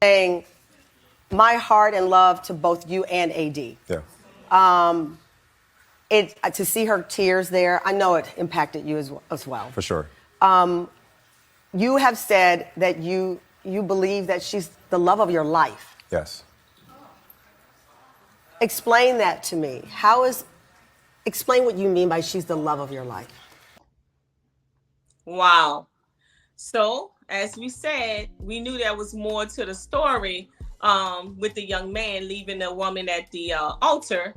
saying my heart and love to both you and AD. Yeah. To see her tears there, I know it impacted you as well. For sure. You have said that you believe that she's the love of your life. Yes. Explain that to me. Explain what you mean by she's the love of your life. Wow. So, as we said, we knew there was more to the story with the young man leaving the woman at the altar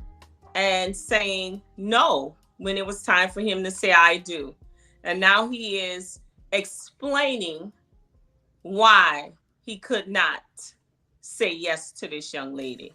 and saying no when it was time for him to say I do. And now he is explaining why he could not say yes to this young lady.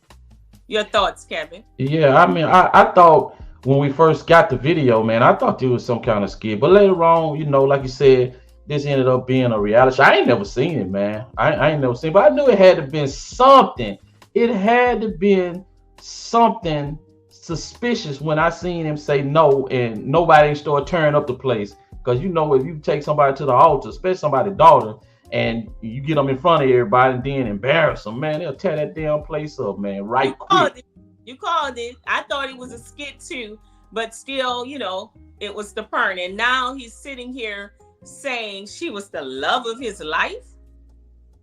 Your thoughts, Kevin? Yeah, I mean, I thought when we first got the video, man, I thought there was some kind of skit. But later on, you know, like you said, this ended up being a reality show. I ain't never seen it, man. I ain't never seen it, but I knew it had to been something. It had to been something suspicious when I seen him say no and nobody started tearing up the place. Because you know, if you take somebody to the altar, especially somebody's daughter, and you get them in front of everybody and then embarrass them, man, they'll tear that damn place up, man, right quick. You called it. I thought it was a skit too, but still, you know, it was the burn. And now he's sitting here saying she was the love of his life.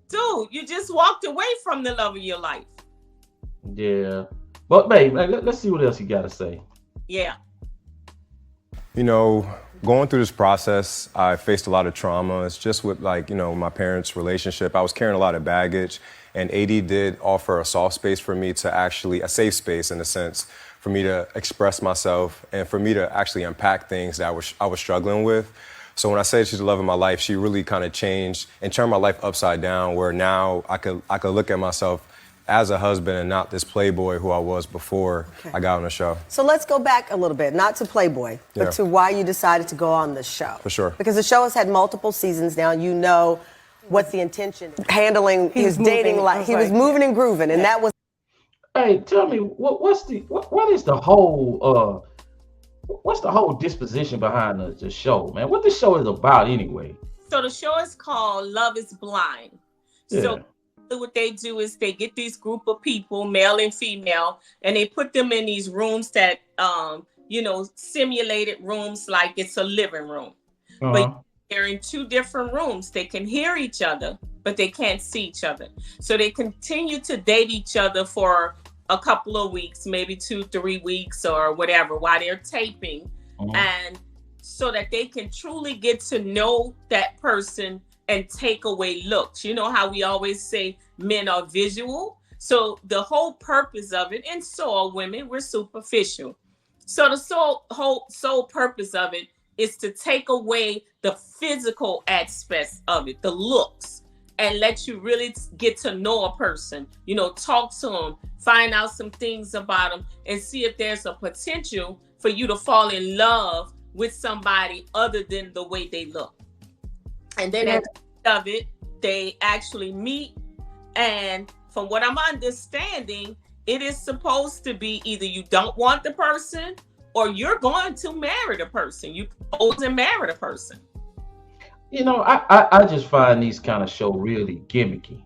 Dude, you just walked away from the love of your life. Yeah. But babe, let's see what else you got to say. Yeah. You know, going through this process, I faced a lot of trauma. It's just with, like, you know, my parents' relationship. I was carrying a lot of baggage, and AD did offer a soft space for me to actually, a safe space in a sense, for me to express myself and for me to actually unpack things that I was struggling with. So when I say she's the love of my life, she really kind of changed and turned my life upside down, where now I could look at myself as a husband and not this playboy who I was before I got on the show. So let's go back a little bit, not to Playboy, but to why you decided to go on the show. For sure. Because the show has had multiple seasons now. You know what's the intention. Handling his dating life. He was moving and grooving, and that was... Hey, tell me, what is the whole what's the whole disposition behind the show, man? What this show is about anyway? So the show is called Love is Blind. Yeah. So what they do is they get these group of people, male and female, and they put them in these rooms that, you know, simulated rooms like it's a living room. But they're in two different rooms. They can hear each other, but they can't see each other. So they continue to date each other for a couple of weeks, maybe 2-3 weeks or whatever, while they're taping. And so that they can truly get to know that person and take away looks. You know how we always say men are visual? So the whole purpose of it, and so are women, we're superficial. So the sole purpose of it is to take away the physical aspects of it, the looks, and let you really get to know a person, you know, talk to them, find out some things about them, and see if there's a potential for you to fall in love with somebody other than the way they look. And then at the end of it, they actually meet. And from what I'm understanding, it is supposed to be either you don't want the person or you're going to marry the person. You propose and marry the person. You know, I just find these kind of shows really gimmicky.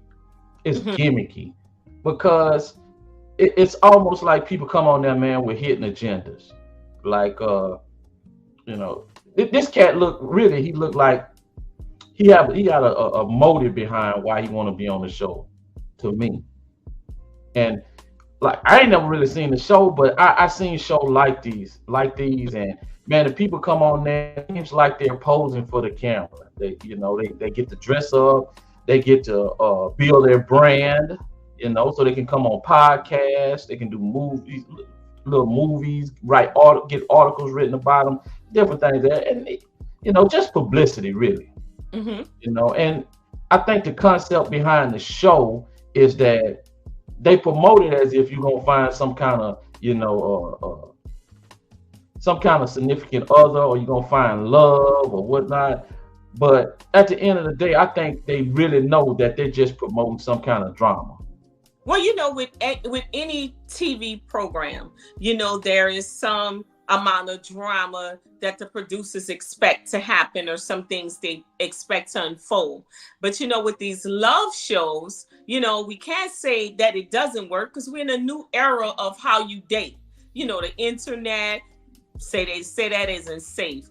It's gimmicky because it's almost like people come on there, man, with hidden agendas. Like, you know, this cat looked like he got a motive behind why he want to be on the show, to me. And like, I ain't never really seen the show, but I seen shows like these, and man, the people come on there, it's like they're posing for the camera. They, you know, they get to dress up, they get to build their brand, you know, so they can come on podcasts, they can do movies, little movies, get articles written about them, different things there, and you know, just publicity, really. You know, and I think the concept behind the show is that they promote it as if you're gonna find some kind of, you know, some kind of significant other, or you're gonna find love or whatnot. But at the end of the day, I think they really know that they're just promoting some kind of drama. Well, you know, with any TV program, you know, there is some amount of drama that the producers expect to happen, or some things they expect to unfold. But with these love shows, we can't say that it doesn't work, because we're in a new era of how you date. The internet, they say that isn't safe.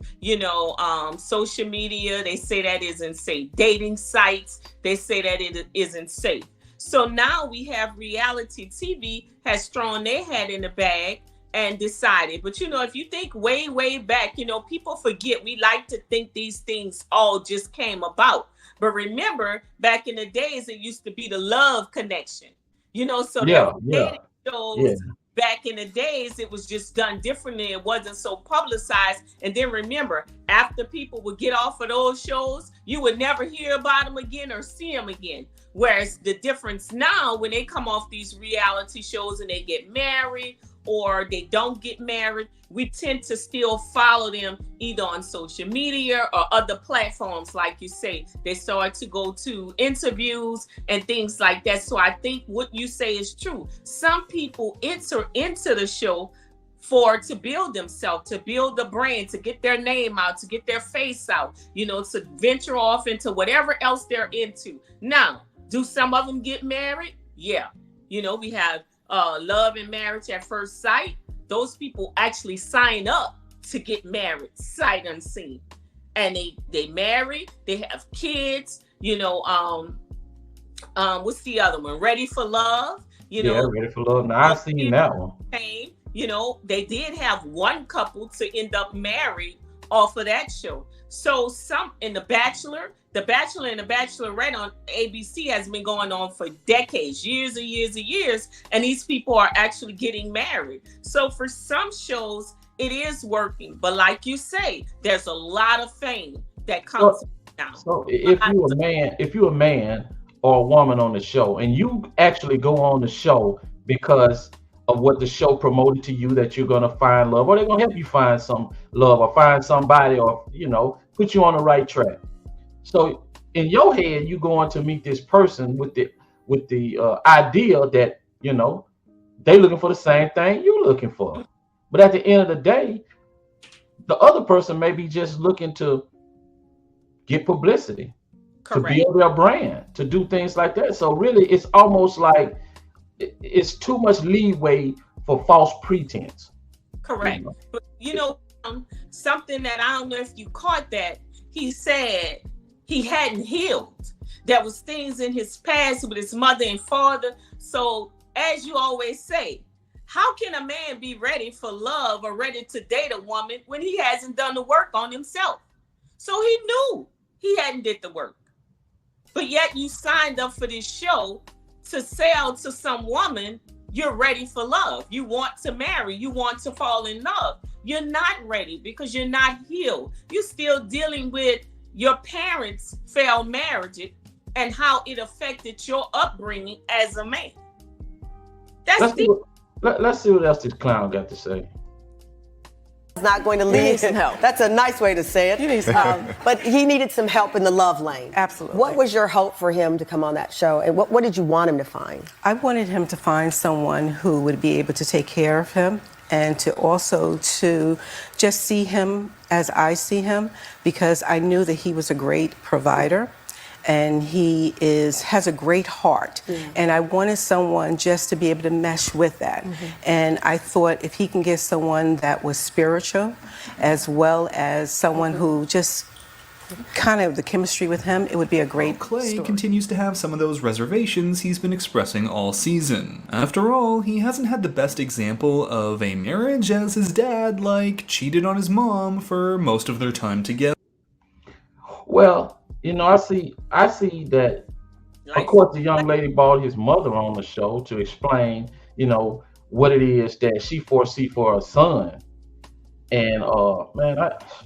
Social media, they say that isn't safe. Dating sites, they say that it isn't safe. So now we have reality TV has thrown their head in the bag and decided. But if you think way, way back, people forget. We like to think these things all just came about. But remember, back in the days, it used to be the love connection. So there were dating shows. Back in the days, it was just done differently. It wasn't so publicized. And then remember, after people would get off of those shows, you would never hear about them again or see them again. Whereas the difference now, when they come off these reality shows and they get married or they don't get married, we tend to still follow them either on social media or other platforms. Like you say, they start to go to interviews and things like that. So I think what you say is true. Some people enter into the show to build themselves, to build the brand, to get their name out, to get their face out, to venture off into whatever else they're into. Now, do some of them get married? Yeah. We have love and marriage at first sight. Those people actually sign up to get married, sight unseen. And they marry, they have kids, what's the other one? Ready for Love. Ready for Love. Now I've seen that one. They did have one couple to end up married off of that show. So some in The Bachelor and The Bachelorette on ABC has been going on for decades, years and years and years, and these people are actually getting married. So for some shows, it is working. But like you say, there's a lot of fame that comes down. So if you're a man or a woman on the show, and you actually go on the show because of what the show promoted to you, that you're going to find love, or they're going to help you find some love or find somebody, or put you on the right track. So in your head, you go on to meet this person with the idea that they looking for the same thing you're looking for. But at the end of the day, the other person may be just looking to get publicity, correct, to build their brand, to do things like that. So really, it's almost like it's too much leeway for false pretense. Correct. But something that I don't know if you caught that, he said he hadn't healed. There was things in his past with his mother and father. So as you always say, how can a man be ready for love or ready to date a woman when he hasn't done the work on himself? So he knew he hadn't did the work. But yet you signed up for this show to sell to some woman you're ready for love. You want to marry. You want to fall in love. You're not ready because you're not healed. You're still dealing with your parents' failed marriage and how it affected your upbringing as a man. Let's see what else this clown got to say. Not going to lead some help. That's a nice way to say it. He needs help. But he needed some help in the love lane. Absolutely. What was your hope for him to come on that show, and what did you want him to find? I wanted him to find someone who would be able to take care of him, and to just see him as I see him, because I knew that he was a great provider. And he has a great heart. Mm-hmm. And I wanted someone just to be able to mesh with that. Mm-hmm. And I thought if he can get someone that was spiritual, as well as someone who just kind of the chemistry with him, it would be a great Clay story. Continues to have some of those reservations he's been expressing all season. After all, he hasn't had the best example of a marriage, as his dad, cheated on his mom for most of their time together. Well, I see that, of course, the young lady brought his mother on the show to explain, what it is that she foresee for her son. And, those people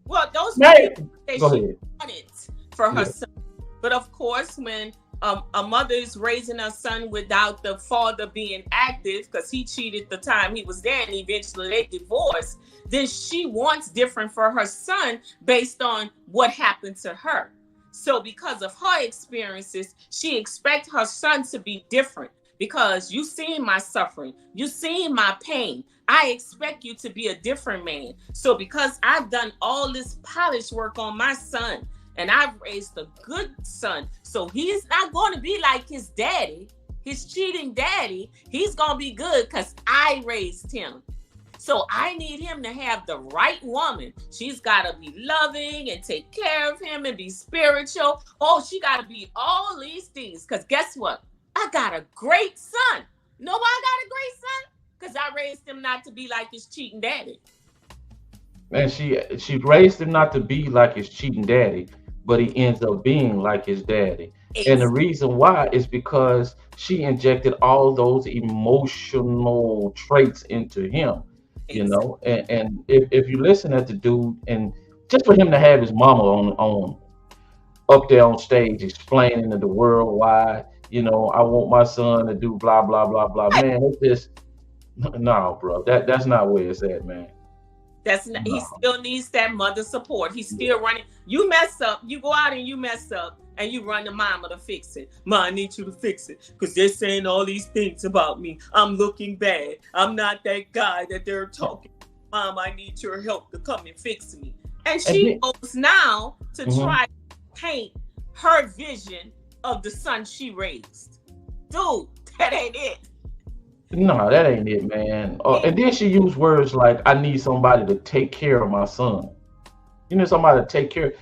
that she wanted for her son. But of course, when a mother is raising her son without the father being active, because he cheated the time he was there and eventually they divorced, then she wants different for her son based on what happened to her. So because of her experiences, she expects her son to be different because you seen my suffering, you seen my pain. I expect you to be a different man. So because I've done all this polish work on my son, and I've raised a good son, so he's not going to be like his daddy, his cheating daddy. He's going to be good because I raised him. So I need him to have the right woman. She's got to be loving and take care of him and be spiritual. Oh, she got to be all these things. Because guess what? I got a great son. You know why I got a great son? Because I raised him not to be like his cheating daddy. And she raised him not to be like his cheating daddy, but he ends up being like his daddy. And the reason why is because she injected all those emotional traits into him, you know. And if you listen at the dude, and just for him to have his mama on up there on stage explaining to the world why, you know, I want my son to do blah blah blah blah. Man, it's just no, bro. That's not where it's at, man. That's not, he still needs that mother support. He's still running. You mess up, you go out and you mess up, and you run to mama to fix it. Ma, I need you to fix it because they're saying all these things about me. I'm looking bad. I'm not that guy that they're talking. Mom, I need your help to come and fix me. And she goes now to try to paint her vision of the son she raised. Dude, that ain't it. No, that ain't it, man. And then she used words like, I need somebody to take care of my son. You need somebody to take care.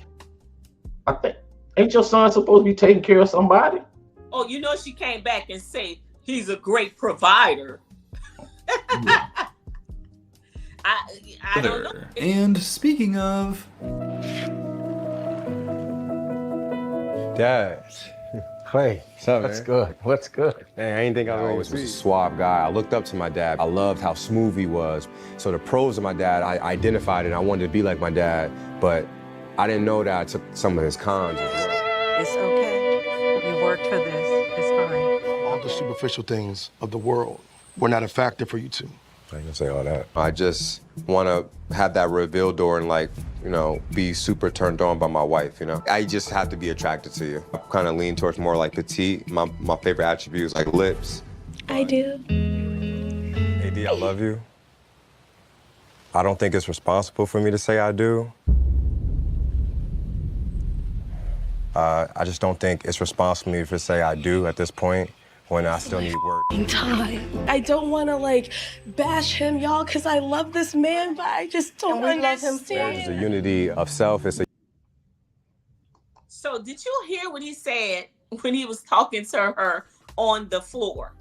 I think, ain't your son supposed to be taking care of somebody? Oh, you know, she came back and said, he's a great provider. I don't know. And speaking of... Dad. Clay, What's up, what's man? good? What's good? Man, I didn't think I always was a suave guy. I looked up to my dad. I loved how smooth he was. So the pros of my dad, I identified it. I wanted to be like my dad, but I didn't know that I took some of his cons as well. It's okay. You worked for this. It's fine. All the superficial things of the world were not a factor for you two. I ain't gonna say all that. I just want to have that reveal door and, like, you know, be super turned on by my wife, you know? I just have to be attracted to you. I kind of lean towards more like petite. My favorite attribute is like lips. I do. AD, I love you. I don't think it's responsible for me to say I do. I just don't think it's responsible for me to say I do at this point when I still need work. Time. I don't want to like bash him, y'all, because I love this man, but I just don't understand. It's a unity of self. It's a So did you hear what he said when he was talking to her on the floor?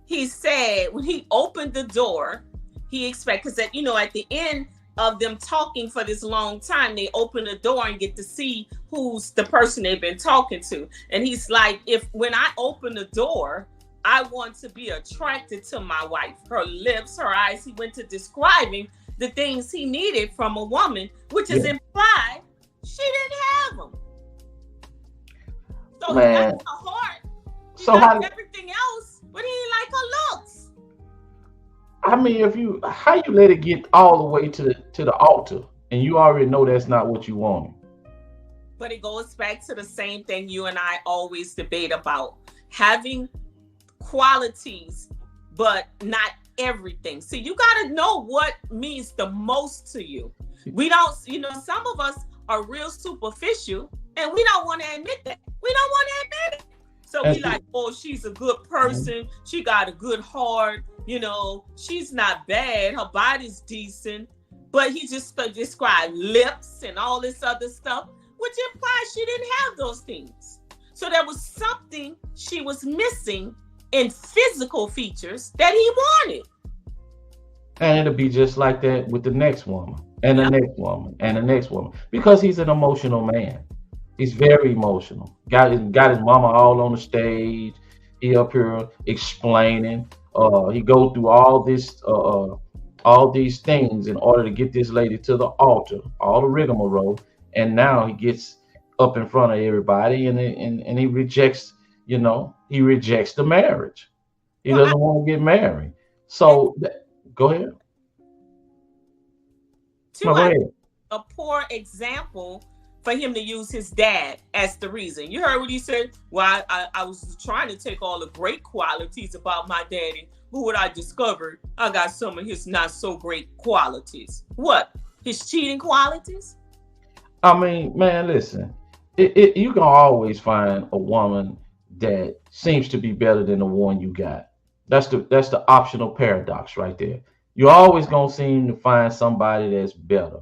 He said when he opened the door, he expected, because at, you know, at the end of them talking for this long time, they open the door and get to see who's the person they've been talking to. And he's like, when I open the door, I want to be attracted to my wife, her lips, her eyes. He went to describing the things he needed from a woman, which is implied she didn't have them. So he got her heart. He got everything else, but he didn't like her looks. I mean, how you let it get all the way to the altar and you already know that's not what you wanted? But it goes back to the same thing you and I always debate about, having qualities, but not everything. See, you got to know what means the most to you. We don't, you know, some of us are real superficial and we don't want to admit that. We don't want to admit it. So we like, oh, she's a good person. She got a good heart. You know, she's not bad. Her body's decent. But he just described lips and all this other stuff, which implies she didn't have those things. So there was something she was missing in physical features that he wanted. And it'll be just like that with the next woman and the next woman and the next woman, because he's an emotional man. He's very emotional. Got his mama all on the stage. He up here explaining. He goes through all these things in order to get this lady to the altar, all the rigmarole. And now he gets up in front of everybody and he rejects, you know, he rejects the marriage. He doesn't want to get married. So go ahead. Go ahead. A poor example for him to use his dad as the reason. You heard what he said? Well, I was trying to take all the great qualities about my daddy. But what I discovered, I got some of his not so great qualities. What? His cheating qualities? I mean, man, listen. You can always find a woman that seems to be better than the one you got. That's the optional paradox right there. You're always gonna seem to find somebody that's better.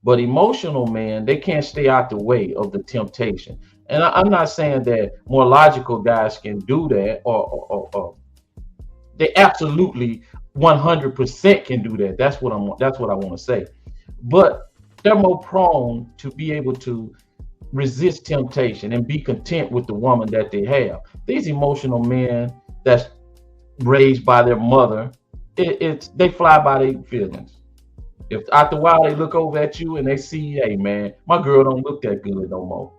But emotional men, they can't stay out the way of the temptation. And I'm not saying that more logical guys can do that, or they absolutely 100% can do that. That's what I want to say. But they're more prone to be able to resist temptation and be content with the woman that they have. These emotional men that's raised by their mother, they fly by their feelings. If after a while they look over at you and they see, hey man, my girl don't look that good no more,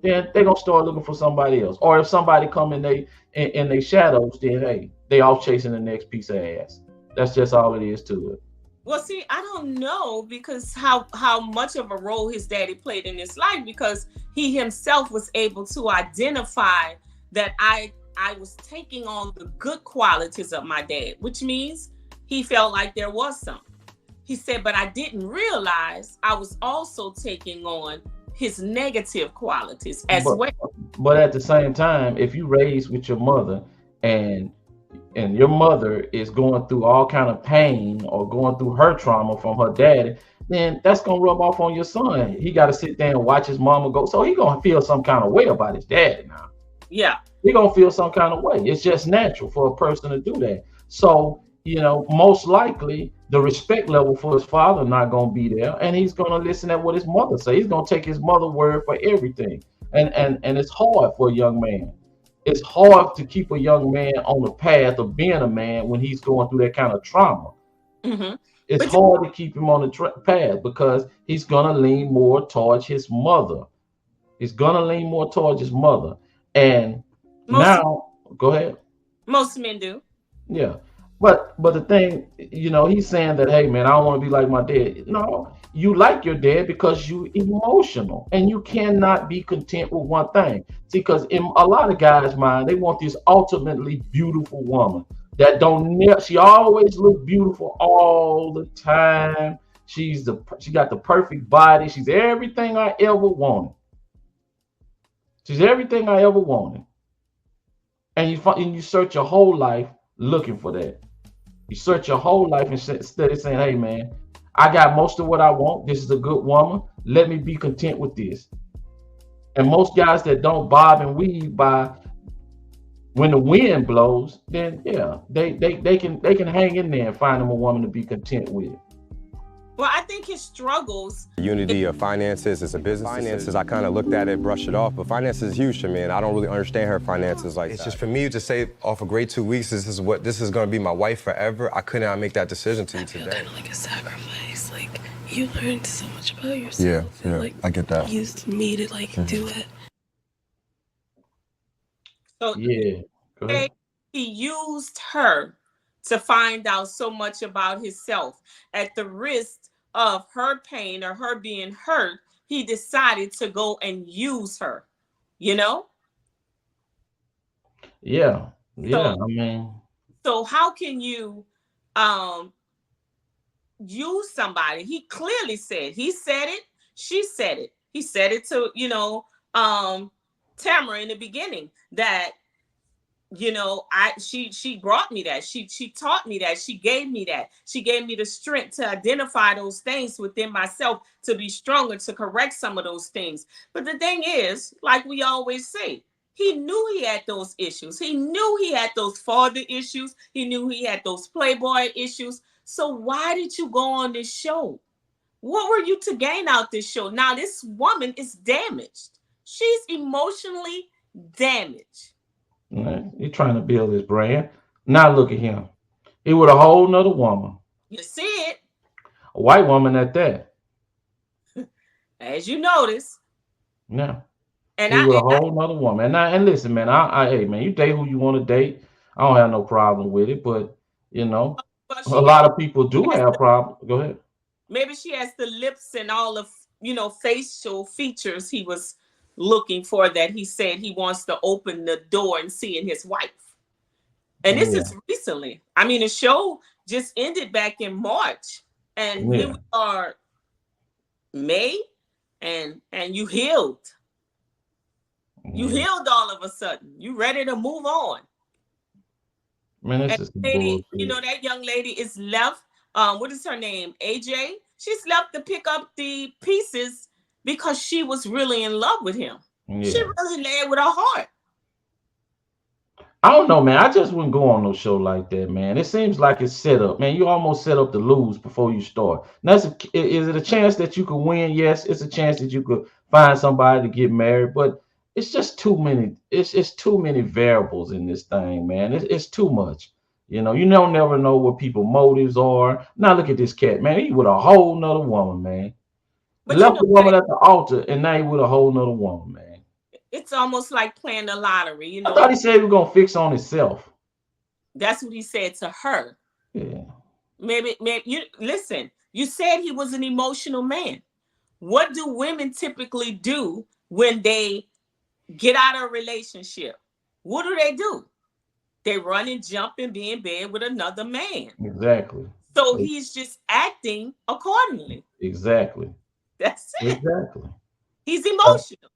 then they're gonna start looking for somebody else. Or if somebody come in they shadows, then hey, they off chasing the next piece of ass. That's just all it is to it. Well, see, I don't know because how much of a role his daddy played in his life, because he himself was able to identify that I was taking on the good qualities of my dad, which means he felt like there was some. He said, but I didn't realize I was also taking on his negative qualities as well. But at the same time, if you raised with your mother and your mother is going through all kind of pain or going through her trauma from her daddy, then that's gonna rub off on your son. He got to sit there and watch his mama go. So he gonna feel some kind of way about his daddy now. Yeah, he gonna feel some kind of way. It's just natural for a person to do that. So most likely the respect level for his father not gonna be there, and he's gonna listen at what his mother say. He's gonna take his mother's word for everything, and it's hard for a young man. It's hard to keep a young man on the path of being a man when he's going through that kind of trauma. Mm-hmm. It's hard to keep him on the path because he's going to lean more towards his mother. He's going to lean more towards his mother. And go ahead. Most men do. Yeah. But the thing, he's saying that, hey, man, I don't want to be like my dad. No, you like your dad because you emotional and you cannot be content with one thing. See, because in a lot of guys' mind, they want this ultimately beautiful woman that she always look beautiful all the time. She got the perfect body. She's everything I ever wanted. She's everything I ever wanted. And you search your whole life looking for that. You search your whole life instead of saying, hey, man, I got most of what I want. This is a good woman. Let me be content with this. And most guys that don't bob and weave by when the wind blows, then yeah, they can hang in there and find them a woman to be content with. Well, I think his struggles. Unity of finances is a business. Finances, I kind of looked at it, brushed it off, but finances is huge to me, and I don't really understand her finances like that. It's just for me to say off a great 2 weeks, this is going to be my wife forever. I could not make that decision to you today. Kind of like a sacrifice. Like you learned so much about yourself. Yeah, like, I get that. Used me to do it. So yeah, go ahead. He used her to find out so much about himself. At the risk of her pain or her being hurt, he decided to go and use her, Yeah. So how can you use somebody? He clearly said, he said it, she said it. He said it to, Tamara in the beginning that, she brought me that. She taught me that. She gave me that. She gave me the strength to identify those things within myself, to be stronger, to correct some of those things. But the thing is, like we always say, he knew he had those issues. He knew he had those father issues. He knew he had those playboy issues. So why did you go on this show? What were you to gain out this show? Now this woman is damaged. She's emotionally damaged. He's trying to build his brand. Now look at him. He with a whole nother woman. You see it. A white woman at that. As you notice. Yeah. And he with a whole nother woman. And listen, man, hey man, you date who you want to date. I don't have no problem with it, but a lot of people do have problems. Go ahead. Maybe she has the lips and all of facial features he was looking for, that he said he wants to open the door and see in his wife. And this is recently. I mean, the show just ended back in March, and here we are, May, and you healed. You healed all of a sudden. You ready to move on. Man, this is lady, bullshit. that young lady is left. What is her name? AJ. She's left to pick up the pieces because she was really in love with him. Yeah. She really led with her heart. I don't know, man. I just wouldn't go on no show like that, man. It seems like it's set up, man. You almost set up to lose before you start. Now, is it a chance that you could win? Yes, it's a chance that you could find somebody to get married, but it's just too many. It's too many variables in this thing, man. It's too much. You don't never know what people's motives are. Now look at this cat, man. He with a whole nother woman, man. But Left the woman at the altar, and now he with a whole nother woman, man. It's almost like playing the lottery, I thought he said he was gonna fix on himself. That's what he said to her. Yeah. Maybe you listen. You said he was an emotional man. What do women typically do when they get out of a relationship? What do? They run and jump and be in bed with another man. Exactly. So he's just acting accordingly. Exactly. That's it. Exactly. He's emotional.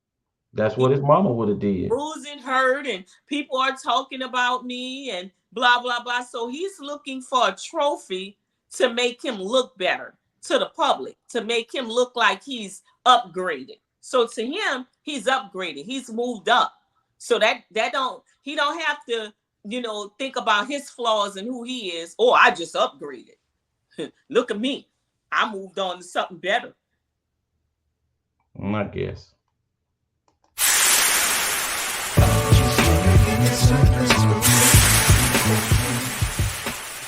That's what his mama would have did. Bruised and hurt, and people are talking about me and blah, blah, blah. So he's looking for a trophy to make him look better to the public, to make him look like he's upgraded. So to him, he's upgraded. He's moved up. So he don't have to, think about his flaws and who he is. Oh, I just upgraded. Look at me. I moved on to something better. I guess.